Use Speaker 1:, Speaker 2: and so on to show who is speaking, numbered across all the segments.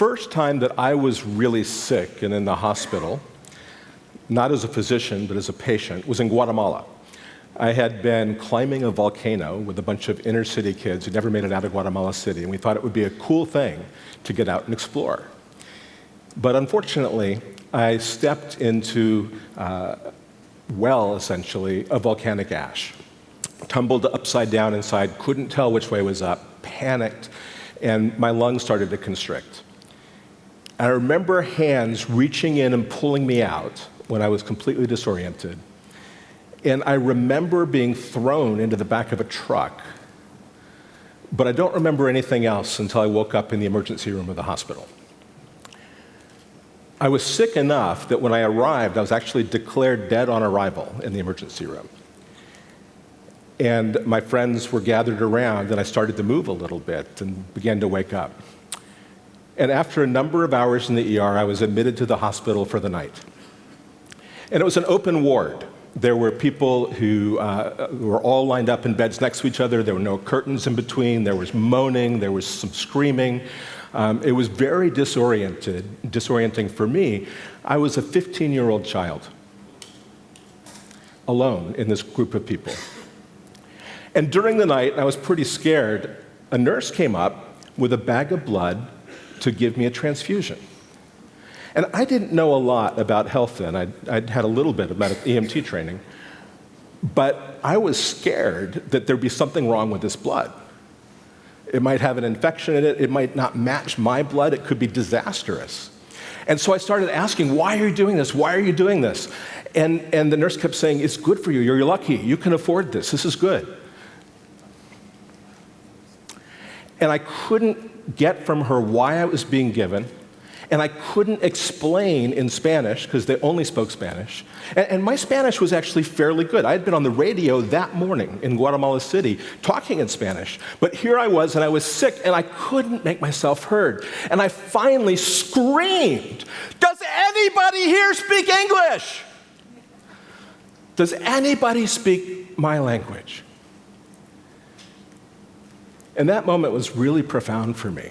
Speaker 1: first time that I was really sick and in the hospital, not as a physician, but as a patient, was in Guatemala. I had been climbing a volcano with a bunch of inner city kids who'd never made it out of Guatemala City, and we thought it would be a cool thing to get out and explore. But unfortunately, I stepped into essentially, of volcanic ash. Tumbled upside down inside, couldn't tell which way was up, panicked, and my lungs started to constrict. I remember hands reaching in and pulling me out when I was completely disoriented. And I remember being thrown into the back of a truck, but I don't remember anything else until I woke up in the emergency room of the hospital. I was sick enough that when I arrived, I was actually declared dead on arrival in the emergency room. And my friends were gathered around, and I started to move a little bit and began to wake up. And after a number of hours in the ER, I was admitted to the hospital for the night. And it was an open ward. There were people who were all lined up in beds next to each other. There were no curtains in between. There was moaning. There was some screaming. It was very disorienting for me. I was a 15-year-old child, alone in this group of people. And during the night, I was pretty scared. A nurse came up with a bag of blood to give me a transfusion. And I didn't know a lot about health then. I'd had a little bit of EMT training. But I was scared that there'd be something wrong with this blood. It might have an infection in it. It might not match my blood. It could be disastrous. And so I started asking, why are you doing this? Why are you doing this? And the nurse kept saying, it's good for you. You're lucky. You can afford this. This is good. And I couldn't get from her why I was being given. And I couldn't explain in Spanish, because they only spoke Spanish. And my Spanish was actually fairly good. I had been on the radio that morning in Guatemala City talking in Spanish. But here I was, and I was sick, and I couldn't make myself heard. And I finally screamed, does anybody here speak English? Does anybody speak my language? And that moment was really profound for me.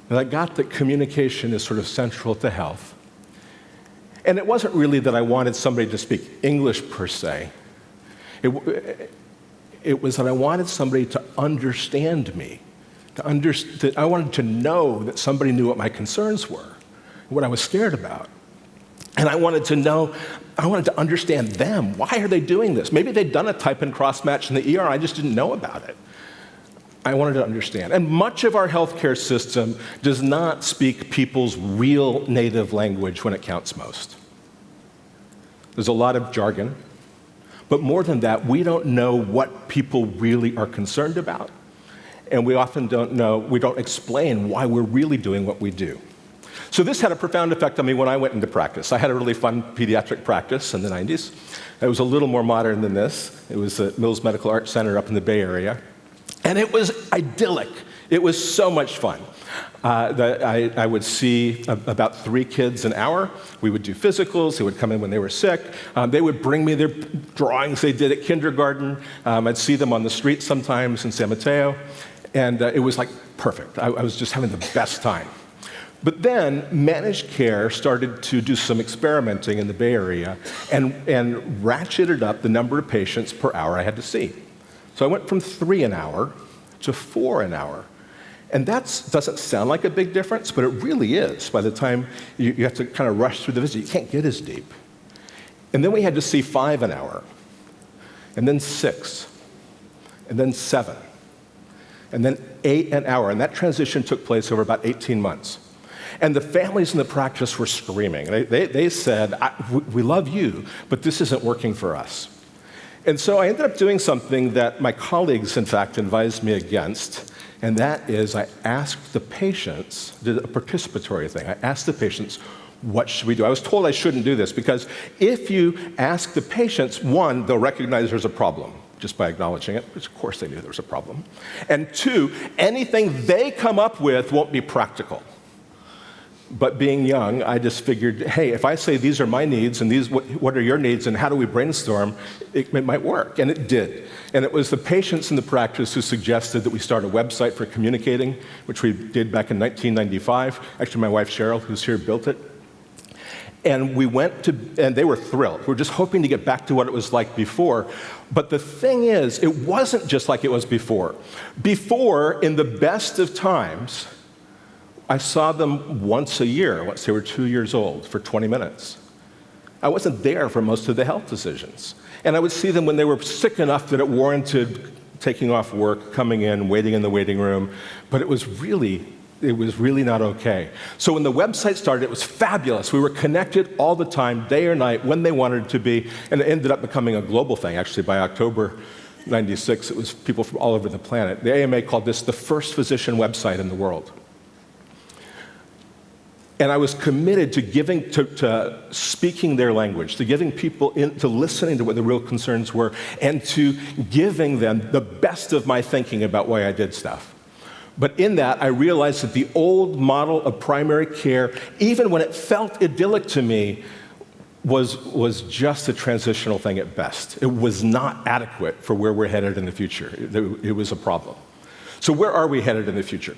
Speaker 1: And I got that communication is sort of central to health. And it wasn't really that I wanted somebody to speak English per se. It was that I wanted somebody to understand me. I wanted to know that somebody knew what my concerns were, what I was scared about. And I wanted to understand them. Why are they doing this? Maybe they'd done a type and cross match in the ER, I just didn't know about it. I wanted to understand. And much of our healthcare system does not speak people's real native language when it counts most. There's a lot of jargon. But more than that, we don't know what people really are concerned about. And we often we don't explain why we're really doing what we do. So this had a profound effect on me when I went into practice. I had a really fun pediatric practice in the 90s. It was a little more modern than this. It was at Mills Medical Arts Center up in the Bay Area. And it was idyllic. It was so much fun. I would see about 3 kids an hour. We would do physicals. They would come in when they were sick. They would bring me their drawings they did at kindergarten. I'd see them on the street sometimes in San Mateo. And it was like perfect. I was just having the best time. But then managed care started to do some experimenting in the Bay Area and ratcheted up the number of patients per hour I had to see. So I went from 3 an hour to 4 an hour. And that doesn't sound like a big difference, but it really is. By the time you have to kind of rush through the visit, you can't get as deep. And then we had to see 5 an hour, and then 6, and then 7, and then 8 an hour. And that transition took place over about 18 months. And the families in the practice were screaming. They said, we love you, but this isn't working for us. And so I ended up doing something that my colleagues, in fact, advised me against, and that is I asked the patients, did a participatory thing. I asked the patients, what should we do? I was told I shouldn't do this because if you ask the patients, 1, they'll recognize there's a problem just by acknowledging it, which of course they knew there was a problem. And 2, anything they come up with won't be practical. But being young, I just figured, hey, if I say these are my needs and these what are your needs and how do we brainstorm, it might work. And it did. And it was the patients in the practice who suggested that we start a website for communicating, which we did back in 1995. Actually, my wife Cheryl, who's here, built it. And we went to, and they were thrilled. We were just hoping to get back to what it was like before. But the thing is, it wasn't just like it was before. Before, in the best of times, I saw them once a year, once they were 2 years old, for 20 minutes. I wasn't there for most of the health decisions. And I would see them when they were sick enough that it warranted taking off work, coming in, waiting in the waiting room. But it was really not okay. So when the website started, it was fabulous. We were connected all the time, day or night, when they wanted to be. And it ended up becoming a global thing. Actually, by October 96, it was people from all over the planet. The AMA called this the first physician website in the world. And I was committed to speaking their language, to getting people into listening to what the real concerns were, and to giving them the best of my thinking about why I did stuff. But in that, I realized that the old model of primary care, even when it felt idyllic to me, was just a transitional thing at best. It was not adequate for where we're headed in the future. It was a problem. So where are we headed in the future?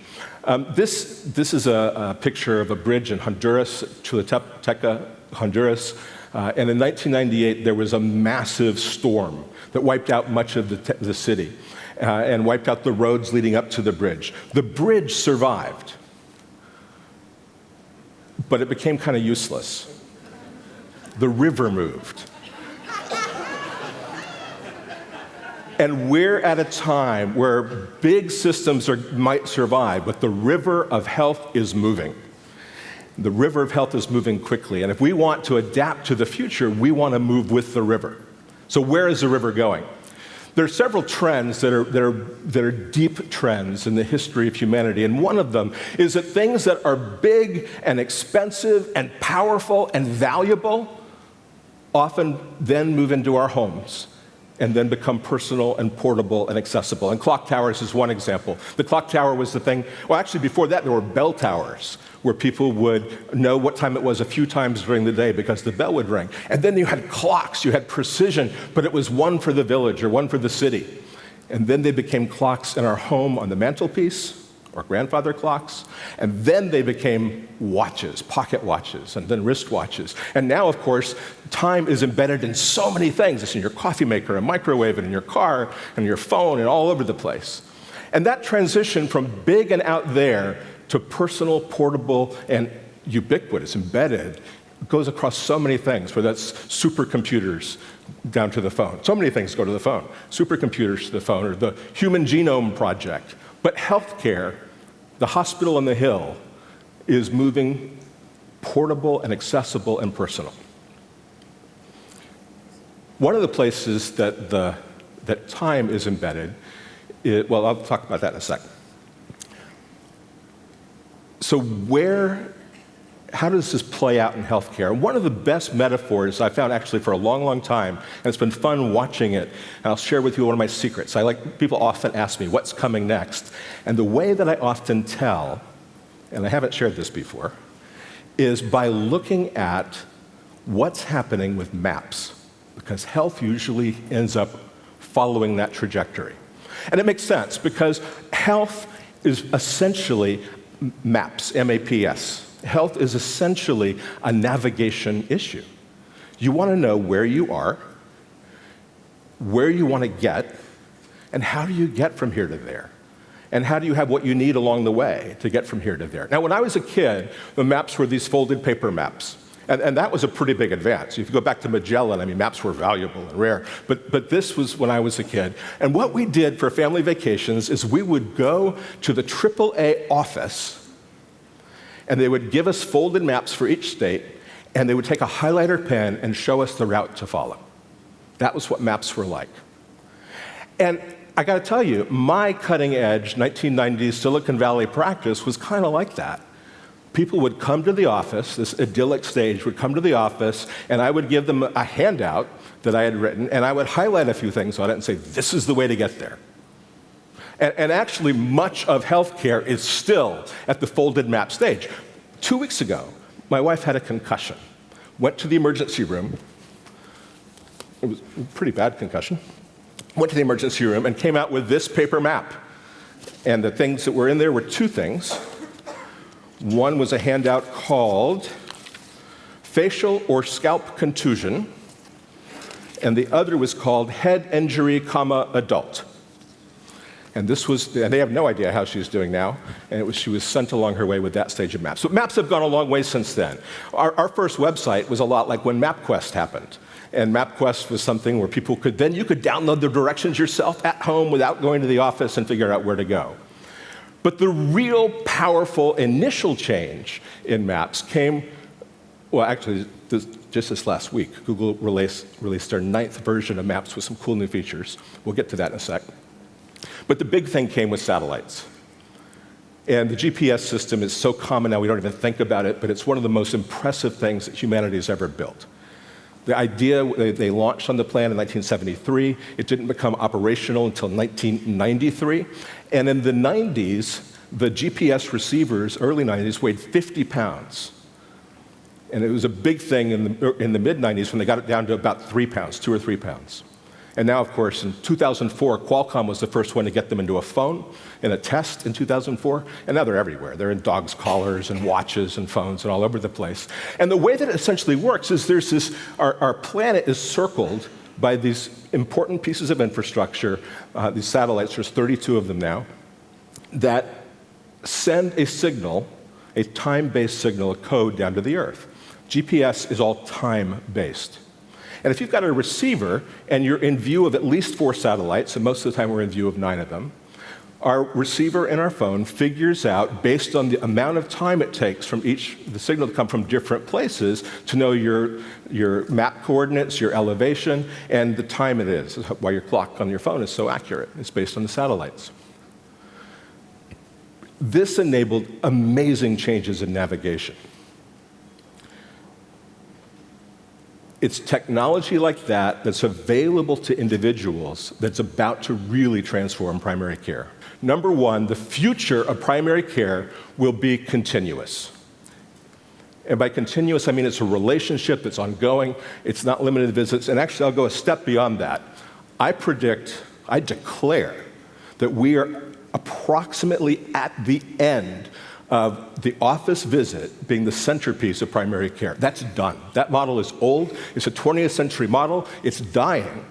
Speaker 1: This is a picture of a bridge in Honduras, Choluteca, Honduras. And in 1998, there was a massive storm that wiped out much of the city and wiped out the roads leading up to the bridge. The bridge survived, but it became kind of useless. The river moved. And we're at a time where big systems might survive, but the river of health is moving. The river of health is moving quickly. And if we want to adapt to the future, we want to move with the river. So where is the river going? There are several trends that are deep trends in the history of humanity. And one of them is that things that are big and expensive and powerful and valuable often then move into our homes and then become personal and portable and accessible. And clock towers is one example. The clock tower was the thing, well, actually before that there were bell towers where people would know what time it was a few times during the day because the bell would ring. And then you had clocks, you had precision, but it was one for the village or one for the city. And then they became clocks in our home on the mantelpiece, or grandfather clocks, and then they became watches, pocket watches, and then wrist watches. And now, of course, time is embedded in so many things. It's in your coffee maker, a microwave, and in your car, and your phone, and all over the place. And that transition from big and out there to personal, portable, and ubiquitous, embedded, goes across so many things, whether that's supercomputers down to the phone. So many things go to the phone. Supercomputers to the phone, or the Human Genome Project. But healthcare, the hospital on the hill, is moving portable and accessible and personal. One of the places that time is embedded, well, I'll talk about that in a second. So how does this play out in healthcare? One of the best metaphors I found actually for a long, long time, and it's been fun watching it, and I'll share with you one of my secrets. People often ask me, what's coming next? And the way that I often tell, and I haven't shared this before, is by looking at what's happening with maps, because health usually ends up following that trajectory. And it makes sense, because health is essentially maps, M-A-P-S. Health is essentially a navigation issue. You want to know where you are, where you want to get, and how do you get from here to there? And how do you have what you need along the way to get from here to there? Now, when I was a kid, the maps were these folded paper maps. And that was a pretty big advance. If you go back to Magellan, maps were valuable and rare. But this was when I was a kid. And what we did for family vacations is we would go to the AAA office, and they would give us folded maps for each state, and they would take a highlighter pen and show us the route to follow. That was what maps were like. And I got to tell you, my cutting-edge 1990s Silicon Valley practice was kind of like that. People would come to the office, this idyllic stage would come to the office, and I would give them a handout that I had written, and I would highlight a few things on it and say, this is the way to get there. And actually, much of healthcare is still at the folded map stage. 2 weeks ago, my wife had a concussion, went to the emergency room. It was a pretty bad concussion. Went to the emergency room and came out with this paper map. And the things that were in there were two things. One was a handout called Facial or Scalp Contusion, and the other was called Head Injury, Adult. And they have no idea how she's doing now, and she was sent along her way with that stage of maps. So maps have gone a long way since then. Our first website was a lot like when MapQuest happened. And MapQuest was something where you could download the directions yourself at home without going to the office and figure out where to go. But the real powerful initial change in maps came, well, actually, just this last week. Google released their 9th version of Maps with some cool new features. We'll get to that in a sec. But the big thing came with satellites. And the GPS system is so common now we don't even think about it, but it's one of the most impressive things that humanity has ever built. The idea, they launched on the plan in 1973. It didn't become operational until 1993. And in the 90s, the GPS receivers, early 90s, weighed 50 pounds. And it was a big thing in the mid-90s when they got it down to about 3 pounds, 2 or 3 pounds. And now, of course, in 2004, Qualcomm was the first one to get them into a phone in a test in 2004, and now they're everywhere. They're in dogs' collars and watches and phones and all over the place. And the way that it essentially works is our planet is circled by these important pieces of infrastructure, these satellites, there's 32 of them now, that send a signal, a time-based signal, a code down to the Earth. GPS is all time-based. And if you've got a receiver and you're in view of at least 4 satellites, and most of the time we're in view of 9 of them, our receiver in our phone figures out, based on the amount of time it takes from the signal to come from different places, to know your map coordinates, your elevation, and the time it is. That's why your clock on your phone is so accurate. It's based on the satellites. This enabled amazing changes in navigation. It's technology like that that's available to individuals that's about to really transform primary care. Number one, the future of primary care will be continuous. And by continuous, I mean it's a relationship that's ongoing, it's not limited to visits, and actually I'll go a step beyond that. I declare that we are approximately at the end of the office visit being the centerpiece of primary care. That's done. That model is old. It's a 20th century model. It's dying,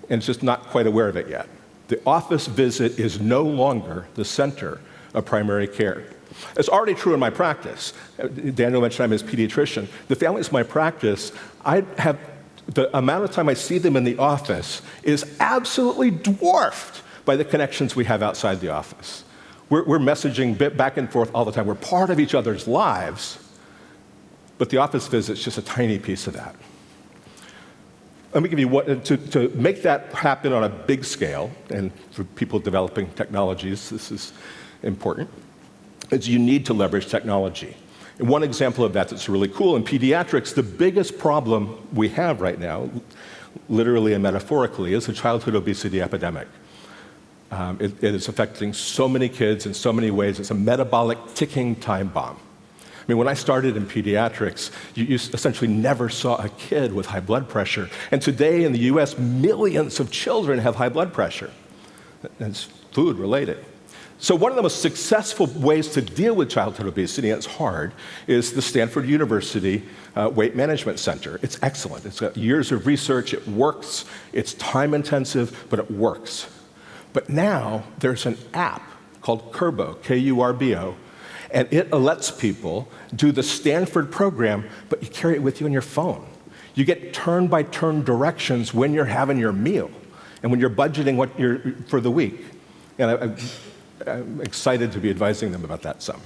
Speaker 1: and it's just not quite aware of it yet. The office visit is no longer the center of primary care. It's already true in my practice. Daniel mentioned I'm his pediatrician. The families in my practice, the amount of time I see them in the office is absolutely dwarfed by the connections we have outside the office. We're messaging back and forth all the time. We're part of each other's lives, but the office visit's just a tiny piece of that. Let me give you to make that happen on a big scale, and for people developing technologies, this is important, is you need to leverage technology. And one example of that that's really cool, in pediatrics, the biggest problem we have right now, literally and metaphorically, is the childhood obesity epidemic. It is affecting so many kids in so many ways. It's a metabolic ticking time bomb. I mean, when I started in pediatrics, you essentially never saw a kid with high blood pressure. And today in the US, millions of children have high blood pressure. And it's food related. So one of the most successful ways to deal with childhood obesity, and it's hard, is the Stanford University Weight Management Center. It's excellent. It's got years of research. It works. It's time intensive, but it works. But now there's an app called Kurbo, K-U-R-B-O, and it lets people do the Stanford program, but you carry it with you on your phone. You get turn-by-turn directions when you're having your meal and when you're budgeting for the week. And I'm excited to be advising them about that some.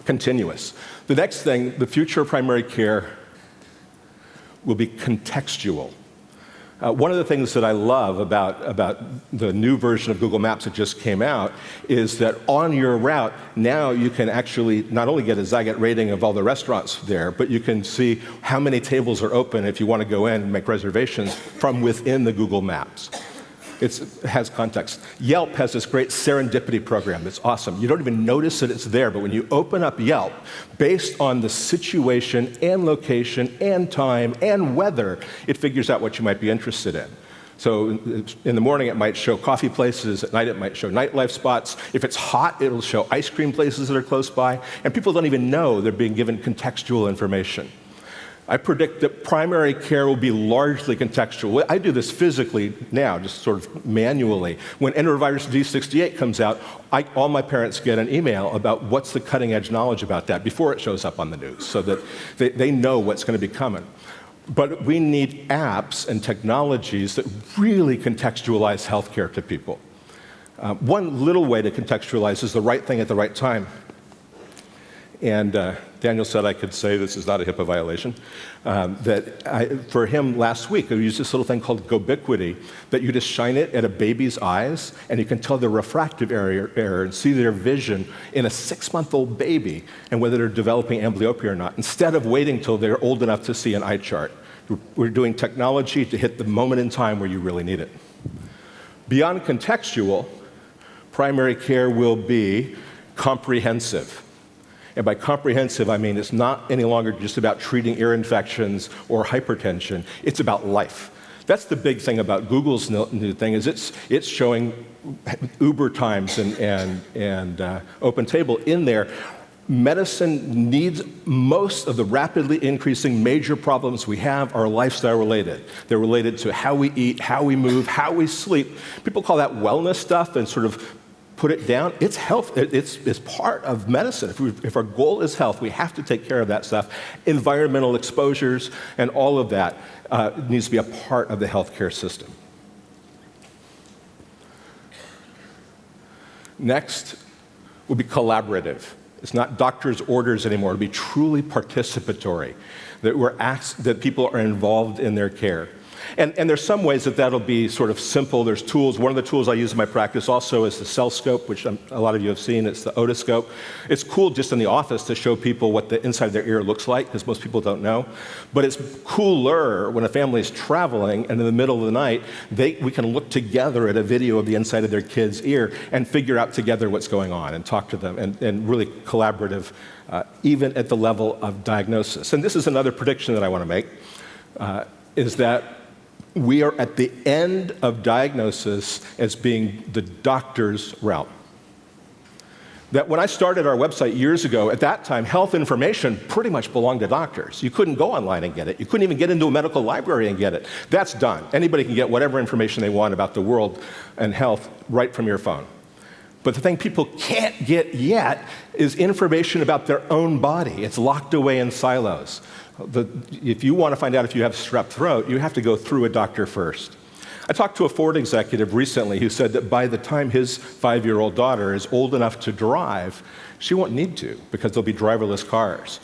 Speaker 1: Continuous. The next thing, the future of primary care will be contextual. One of the things that I love about the new version of Google Maps that just came out is that on your route, now you can actually not only get a Zygot rating of all the restaurants there, but you can see how many tables are open if you want to go in and make reservations from within the Google Maps. It has context. Yelp has this great serendipity program that's awesome. You don't even notice that it's there, but when you open up Yelp, based on the situation and location and time and weather, it figures out what you might be interested in. So in the morning, it might show coffee places. At night, it might show nightlife spots. If it's hot, it'll show ice cream places that are close by. And people don't even know they're being given contextual information. I predict that primary care will be largely contextual. I do this physically now, just sort of manually. When enterovirus D68 comes out, all my parents get an email about what's the cutting edge knowledge about that before it shows up on the news, so that they know what's going to be coming. But we need apps and technologies that really contextualize healthcare to people. One little way to contextualize is the right thing at the right time. And Daniel said I could say this is not a HIPAA violation. For him last week, I used this little thing called Gobiquity, that you just shine it at a baby's eyes, and you can tell the refractive error and see their vision in a 6-month-old baby and whether they're developing amblyopia or not, instead of waiting till they're old enough to see an eye chart. We're doing technology to hit the moment in time where you really need it. Beyond contextual, primary care will be comprehensive. And by comprehensive, I mean it's not any longer just about treating ear infections or hypertension. It's about life. That's the big thing about Google's new thing, is it's showing Uber times and OpenTable in there. Medicine needs most of the rapidly increasing major problems we have are lifestyle related. They're related to how we eat, how we move, how we sleep. People call that wellness stuff and sort of put it down. It's health. It's part of medicine. If our goal is health, we have to take care of that stuff. Environmental exposures and all of that needs to be a part of the healthcare system. Next will be collaborative. It's not doctor's orders anymore. It'll be truly participatory, that people are involved in their care. And there's some ways that'll be sort of simple. There's tools. One of the tools I use in my practice also is the cell scope, which a lot of you have seen. It's the otoscope. It's cool just in the office to show people what the inside of their ear looks like, because most people don't know. But it's cooler when a family is traveling and in the middle of the night, we can look together at a video of the inside of their kid's ear and figure out together what's going on and talk to them, and really collaborative, even at the level of diagnosis. And this is another prediction that I want to make, is that we are at the end of diagnosis as being the doctor's realm. That when I started our website years ago, at that time, health information pretty much belonged to doctors. You couldn't go online and get it. You couldn't even get into a medical library and get it. That's done. Anybody can get whatever information they want about the world and health right from your phone. But the thing people can't get yet is information about their own body. It's locked away in silos. If you want to find out if you have strep throat, you have to go through a doctor first. I talked to a Ford executive recently who said that by the time his 5-year-old daughter is old enough to drive, she won't need to, because there'll be driverless cars.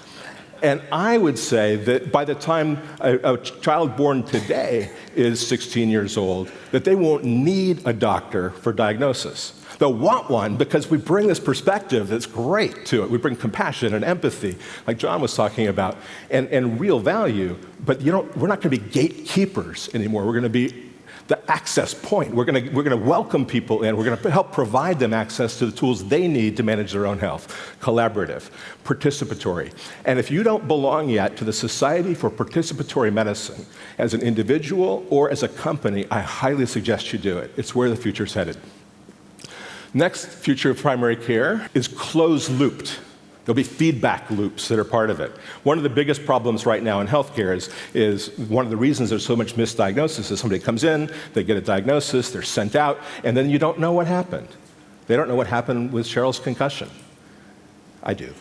Speaker 1: And I would say that by the time a child born today is 16 years old, that they won't need a doctor for diagnosis. They'll want one because we bring this perspective that's great to it. We bring compassion and empathy, like John was talking about, and real value. But we're not going to be gatekeepers anymore. We're going to be the access point. We're going to welcome people in. We're going to help provide them access to the tools they need to manage their own health. Collaborative, participatory. And if you don't belong yet to the Society for Participatory Medicine, as an individual or as a company, I highly suggest you do it. It's where the future's headed. Next future of primary care is closed-looped. There'll be feedback loops that are part of it. One of the biggest problems right now in healthcare is one of the reasons there's so much misdiagnosis is somebody comes in, they get a diagnosis, they're sent out, and then you don't know what happened. They don't know what happened with Cheryl's concussion. I do.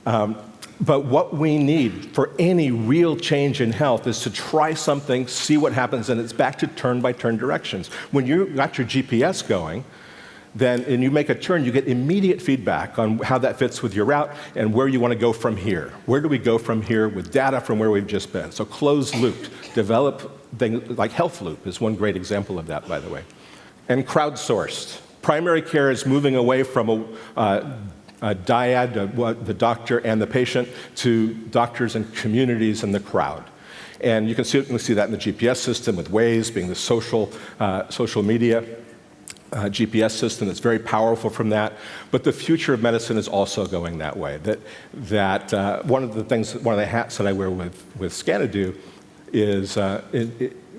Speaker 1: But what we need for any real change in health is to try something, see what happens, and it's back to turn-by-turn directions. When you got your GPS going, and you make a turn, you get immediate feedback on how that fits with your route and where you want to go from here. Where do we go from here with data from where we've just been? So closed-looped. Develop things like Health Loop is one great example of that, by the way. And crowdsourced. Primary care is moving away from a dyad, the doctor and the patient, to doctors and communities and the crowd. And you can see that in the GPS system with Waze being the social media GPS system that's very powerful from that. But the future of medicine is also going that way. One of the hats that I wear with Scanadu is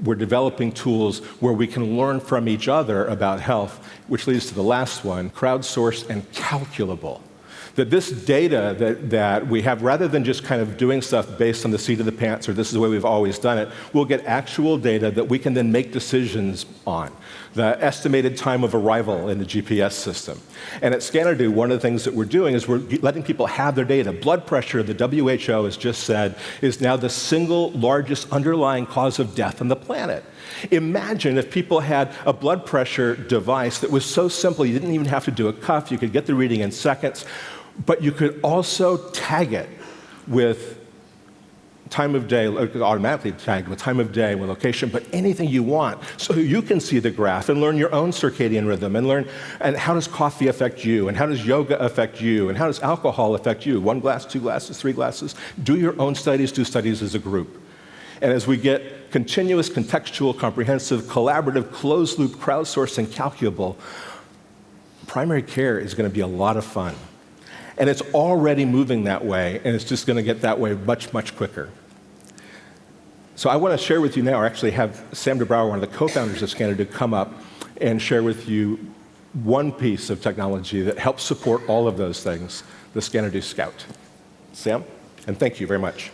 Speaker 1: we're developing tools where we can learn from each other about health, which leads to the last one, crowdsourced and calculable. That this data that we have, rather than just kind of doing stuff based on the seat of the pants or this is the way we've always done it, we'll get actual data that we can then make decisions on. The estimated time of arrival in the GPS system. And at Scanadu, one of the things that we're doing is we're letting people have their data. Blood pressure, the WHO has just said, is now the single largest underlying cause of death on the planet. Imagine if people had a blood pressure device that was so simple you didn't even have to do a cuff, you could get the reading in seconds, but you could also tag it with time of day, automatically tagged with time of day, with location, but anything you want. So you can see the graph and learn your own circadian rhythm and learn, and how does coffee affect you, and how does yoga affect you, and how does alcohol affect you? 1 glass, 2 glasses, 3 glasses. Do your own studies, do studies as a group. And as we get continuous, contextual, comprehensive, collaborative, closed-loop, crowdsourced, and calculable, primary care is going to be a lot of fun. And it's already moving that way, and it's just going to get that way much, much quicker. So I want to share with you now, or actually have Sam DeBrouwer, one of the co-founders of Scanadu, come up and share with you one piece of technology that helps support all of those things, the Scanadu Scout. Sam, and thank you very much.